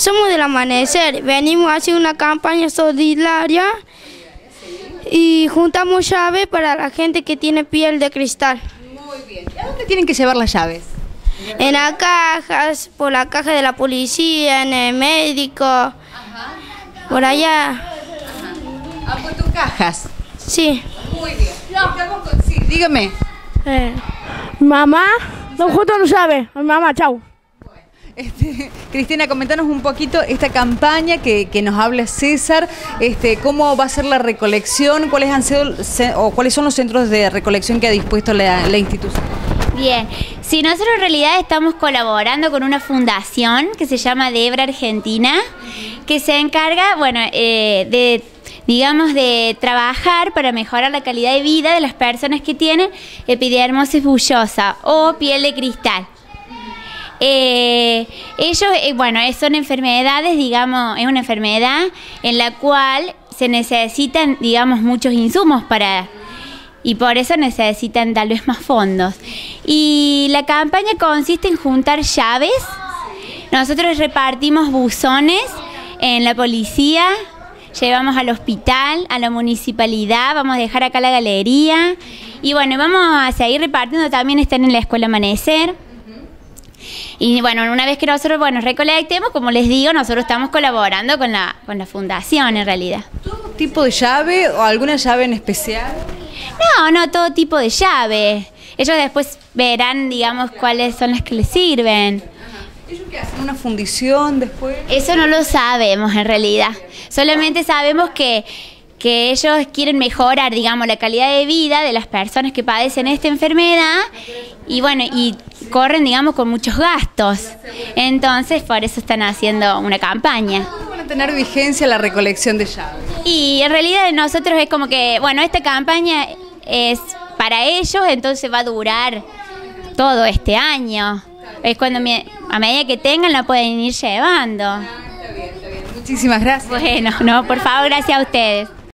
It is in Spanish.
Somos del Amanecer, venimos a hacer una campaña solidaria y juntamos llaves para la gente que tiene piel de cristal. Muy bien. ¿A dónde tienen que llevar las llaves? En las cajas, por la caja de la policía, en el médico, por allá. ¿Han puesto cajas? Sí. Muy bien. Sí, dígame. Mamá, no justo no sabe. Mamá, chau. Cristina, comentanos un poquito esta campaña que nos habla César, cómo va a ser la recolección, cuáles son los centros de recolección que ha dispuesto la institución. Bien, sí, nosotros en realidad estamos colaborando con una fundación que se llama Debra Argentina, que se encarga, bueno, de trabajar para mejorar la calidad de vida de las personas que tienen epidermosis bullosa o piel de cristal. Ellos, bueno, son enfermedades, digamos, es una enfermedad en la cual se necesitan, digamos, muchos insumos y por eso necesitan tal vez más fondos. Y la campaña consiste en juntar llaves. Nosotros repartimos buzones en la policía, llevamos al hospital, a la municipalidad, vamos a dejar acá la galería. Y bueno, vamos a seguir repartiendo, también están en la Escuela Amanecer. Y bueno, una vez que nosotros recolectemos, como les digo, nosotros estamos colaborando con la fundación en realidad. ¿Todo tipo de llave o alguna llave en especial? No, todo tipo de llave. Ellos después verán, digamos, cuáles son las que les sirven. ¿Ellos qué hacen? ¿Una fundición después? Eso no lo sabemos en realidad. Solamente sabemos que ellos quieren mejorar, digamos, la calidad de vida de las personas que padecen esta enfermedad y bueno, y corren, digamos, con muchos gastos. Entonces, por eso están haciendo una campaña. ¿Cómo van a tener vigencia la recolección de llaves? Y en realidad nosotros es como que, bueno, esta campaña es para ellos, entonces va a durar todo este año. Es cuando a medida que tengan la pueden ir llevando. Está bien. Muchísimas gracias. Bueno, no, por favor, gracias a ustedes.